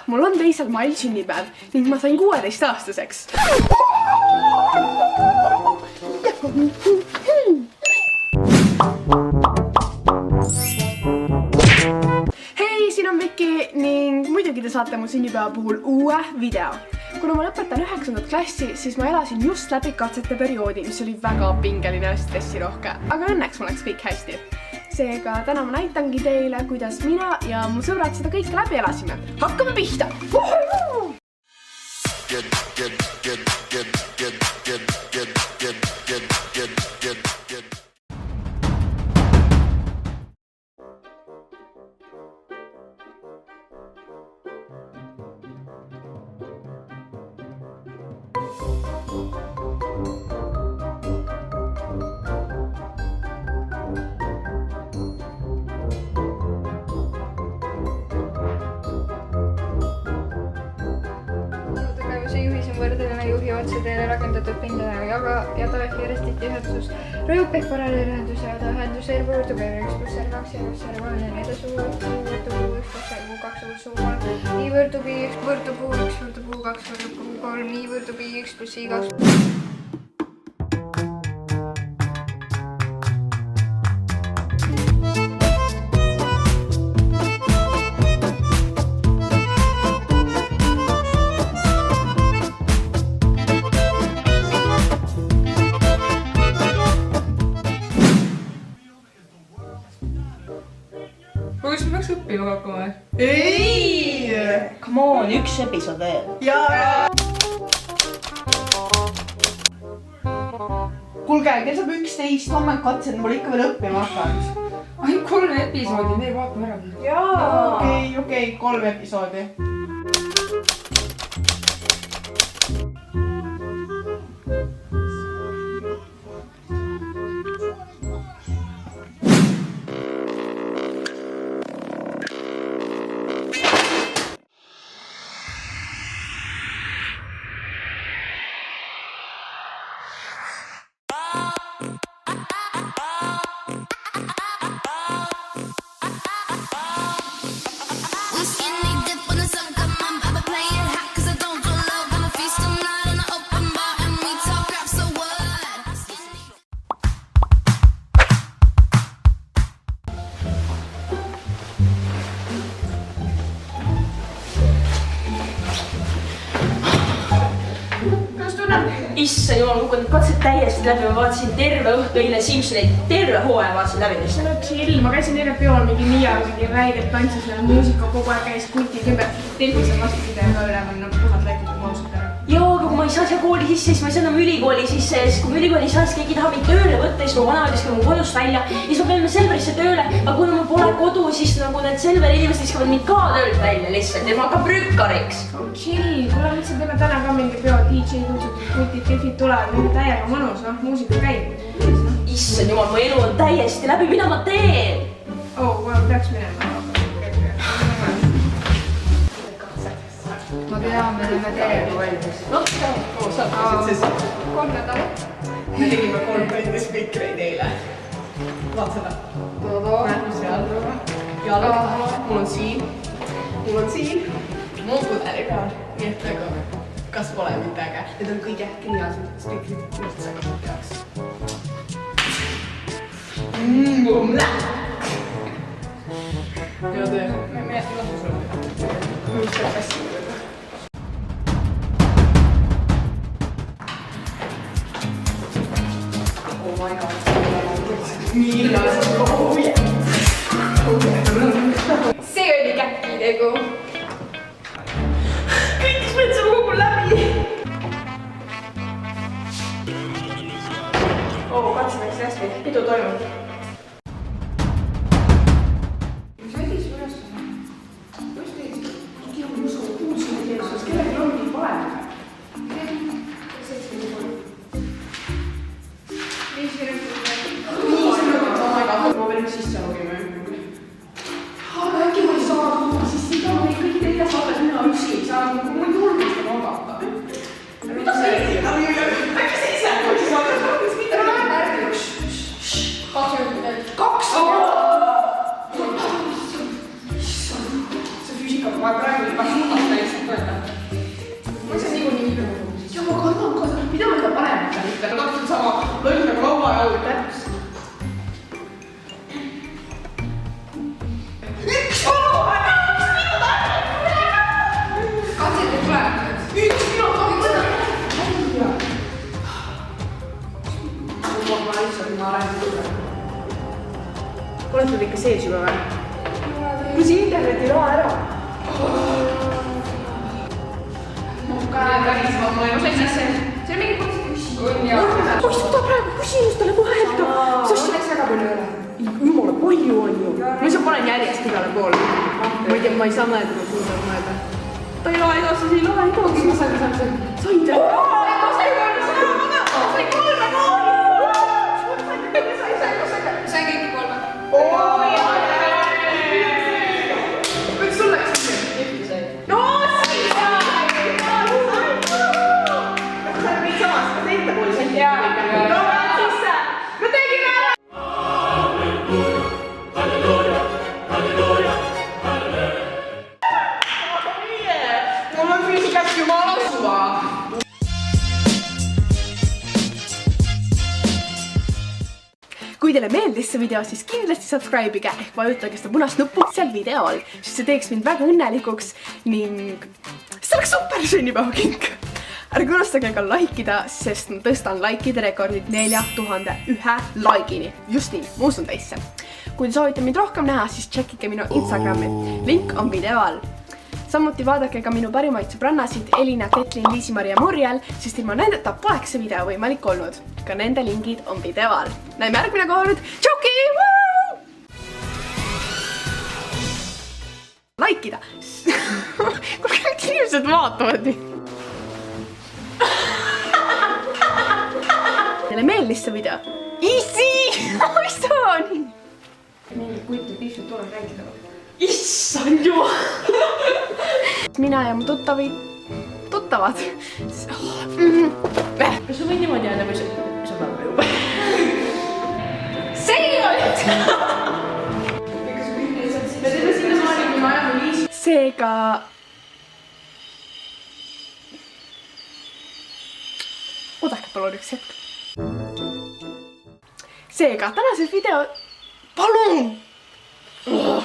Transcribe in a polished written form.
mul on 2. mail sünnipäev ning ma sain 16-aastaseks. Hei, siin on Viki ning muidugi te saate mu sünnipäeva puhul uue video. Kuna ma lõpetan 9. klassi, siis ma elasin just läbi katsete perioodi, mis oli väga pingeline ja stressirohke, aga õnneks mul läks kõik hästi. Seega täna ma näitangi teile, kuidas mina ja mu sõbrad seda kõike läbi elasime. Hakkame pihta! Juhis on võrdeline juhi otseteele rakendatud pingelega ja taevki järjestiti ühendus. Rõjub ehk paralleelühendus ja ühendus R-võõrdub R1 + R2 R1 ja nii edasi võõrdub U1 + U2 + U3 nii võõrdub I1 võõrdub U1 võõrdub U2 võõrdub U3 nii võõrdub I1 + I2 Kas me peaks õppima hakkama? Ei! Come on, üks episood veel. Jaa! Kuulge, kell saab 11, homme katsed, mul ikka veel õppima hakanud. Ainult 3 episoodi, me vaatame ära. Jaa! Okei, 3 episoodi. Issa jumal, kui need katsed täiesti läbi, ma vaatasin terve õhtu eile Simsoneid, terve hooaja vaatasin läbi neist. No chill, ma käisin eile peol mingi Miiaga, mingi räigelt tantsis ja muusika kogu aeg käis kulti kõigepealt. Telvis on vastupidi ka üleval, nagu puhad läinud mausad ära. Joo, aga kui ma ei saa siia kooli sisse, siis ma ei saa enam ülikooli sisse, sest kui ma ülikooli ei saa, siis keegi tahab mind tööle võtta, siis ma vanaema viskab mu kodust välja ja siis ma pean Selverisse tööle, aga kuna mul pole kodu, siis nagu need Selveri inimesed viskavad mind ka töölt välja lihtsalt ja ma hakkan prükkariks. Oh chill, kuule nüüd sa teeme täna ka mingi peo, DJ kutsutud, kultid, kefid tulevad, mingi täiega mõnus, noh, muusika käib. Issand jumal, mu elu on täiesti läbi, mida ma teen? Oh, kuule, peaks minema. Ma tean, me teeme teiega valmis. Noh, sa 3 nädalat. me tegime 3 kõndi spikreid eile. Vaat seda. Seal. Jalg. Mul on siin. Mul pudeli peal. Nii et nagu, kas pole mitte äge? Need on kõige geniaalsed spikrid üldse kasut jaoks. Ja töö. Me lasu sulle. Mis see passi võtta? See oli käkki tegu. Kõik mõtled sa kogu läbi. Katse läks hästi, pidu toimub. Mis oli su ülesanne? Kus teid? Keegi on usu kuulsime keelsus, kellelgi on nii vaja. Ma veel sisse logime. Aga äkki ma ei saa tuua, siis ei saa meil kõigi teile saada mina üksi, ei saa nagu mul julgust magata. Mida sa ei tea? Äkki sa ise kui siis saada julgust mitte magata? 2 see füüsika, ma praegu juba suunas näin ma ei saa niikuinii nii palju. ja ma kardan ka seda, mida ma enda paremat saan ikka. Täpselt sama loll nagu lauajaul. Täpselt. Üks minutit! Katset ei tule. Üks minut! Ma lihtsalt ma arendan. Olete te ikka sees juba või? Kui see interneti loa ära. Käe välisma, ma ei osa sisse. See on mingi kusi. On ja. Ma ei suuda praegu küsimustele kohe hetka. Läks väga palju üle. Jumala palju on ju. Ma lihtsalt panen järjest igale poole. Ma ei tea, ma ei saa mõelda, ma suudan mõelda. Ta ei loe edasi, see ei loe edasi. Ma sain. Sain te? Sain kõiki 3. Võiks sul läks sisse? No siis! Kas sa oled samas, kas te enda pooli saite? Jaa. No sisse! Me tegime ära! Mul on füüsikas jumala suva. Kui teile meeldis see video, siis kindlasti subscribe'ige ehk vajutage seda punast nuppu seal video all, sest see teeks mind väga õnnelikuks ning see oleks super sünnipäevakink. Ärge unustage ka likeida, sest ma tõstan likeide rekordid 4001 likeini. Just nii, ma usun teisse. Kui te soovite mind rohkem näha, siis tšekkige minu Instagrami. Link on video all. Samuti vaadake ka minu parimaid sõbrannasid Elina, Ketlin, Liisi-Maria Murjel, sest ilma nendeta poleks see video võimalik olnud. Ka nende lingid on video all. Näeme järgmine kord. Tšauki! Likeida! Kuulge, need inimesed vaatavad nii. Teile meeldis see video? Easy! Mis see on? Mingi kutt ja piisab tore rääkida. Issand jumal! Mina ja mu tuttavad. Kas sa võid niimoodi jääda või sa peab juba? See oli! Me teeme sinna maali, kui me ajame viis. Seega... Oodake palun üks hetk. Seega, tänases video... Palun! Oh.